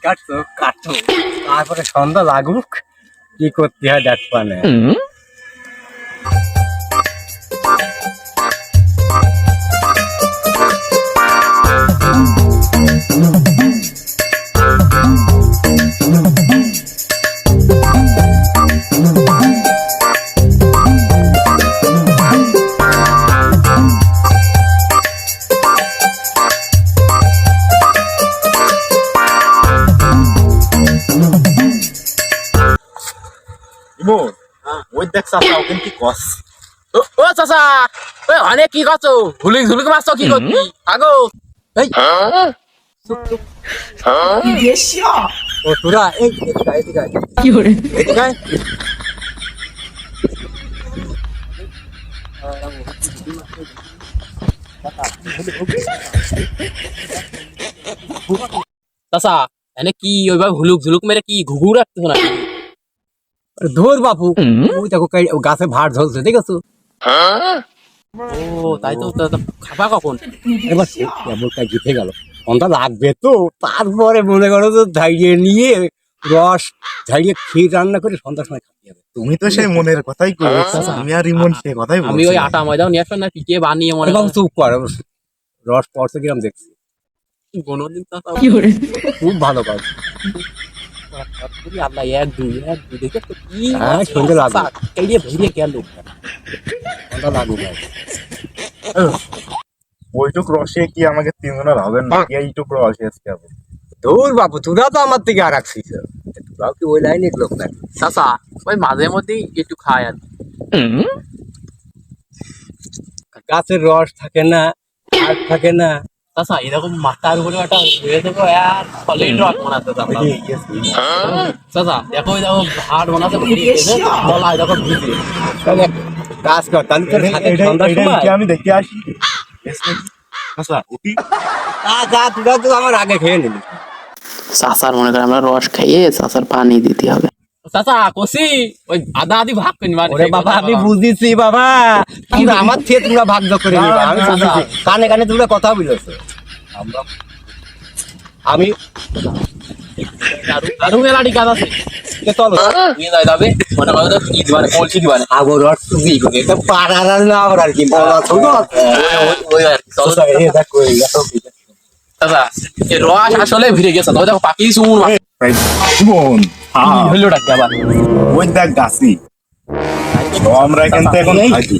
কাটছো কাটো, তারপরে সন্ধ্যা লাগুক, কি করতে হয় দেখবা না। ওই দেখ চাচা ওখানে কি কস। ও চাচা, ওই অনেক কি করছো? ঝুলিক ঝুলিক মারছো কি করবি? আগো এই ও তোরা এই এদিকে আয়, এদিকে আয়। এদিকে আয়। চাচা, এনে কি ওইভাবে হুলুক ঝুলুক মেরে কি ঘুঘু রাখতেছো নাকি? আরে ধর বাপু, ওই দেখো গাছে ভাড় ঝলছে, দেখেছো? ও তাই তো, খাবা কখন? এবার কেবল তাই জিতে গেল, সন্ধ্যা লাগবে তো, তারপরে মনে করো তো ঝাড়িয়ে নিয়ে রস ঝাড়িয়ে ক্ষীর রান্না করে সন্ধ্যার সময় খাওয়া যাবে। তুমি তো সেই মনের কথাই কইছো, আমি আর ইমন সে কথাই আমি ওই বলছি। আটা ময়দাও নিয়ে আসবেন না, পিকে বানিয়ে মনে বাবু চুপ কর, রস পড়ছে কিরম দেখছি, কোনোদিন চাচা খুব ভালো কাজ। আল্লাহ এক দুই দেখে তো কি হ্যাঁ, সন্ধ্যে লাগবে। কেড়িয়ে ভেড়িয়ে গেল। সন্ধ্যা লাগুক ভাই। ওইটুক রসে কি আমাকে তিনজনের হবে না? এইটুক রস আজকে হবে। ধুর বাপু, তোরা তো আমার থেকে আর রাখছিস, তোরাও কি ওই লাইনের লোক নাকি? চাচা ওই মাঝে মধ্যেই একটু খায় আর কি। গাছের রস থাকে না, আর থাকে না। চাচা এরকম মাথার উপরে একটা ধুয়ে দেবো আর সলিড রক বানাতে চাচা। চাচা দেখো ওই দেখো হাট বানাতে গলায় দেখো ভিজে। তাহলে এক কাজ কর, তাহলে তোর সাথে সন্ধ্যার সময় আমি দেখে আসি। আচ্ছা উঠি। যা, তোরা তো আমার আগে খেয়ে নিলি। চাচার মনে করেন আমরা রস খাইয়ে চাচার পানি দিতে হবে। চাচা কষি ওই আদা আদি ভাগ করে নিবা। ওরে বাবা, আমি বুঝেছি বাবা, তোমরা আমার থেকে তোমরা ভাগ করে নিবা, আমি বুঝেছি। কানে কানে তোমরা কথা বলেছো। আমি আরো মেলাটি কাজ আছে, চলো নিয়ে যাই যাবে মনে করো তো কি দিবানে কলসি দিবানে আগো রস তুমি এটা পাড়ার আর না আর কি বলা ছোট ওই আর কি, চলো চাচা এই রস আসলে ভিড়ে গেছে, তবে দেখো পাখি শুন ইমন হইলো ডাকি আবার। ওই দেখ গাছি, তো আমরা এখান থেকে এখন থাকি।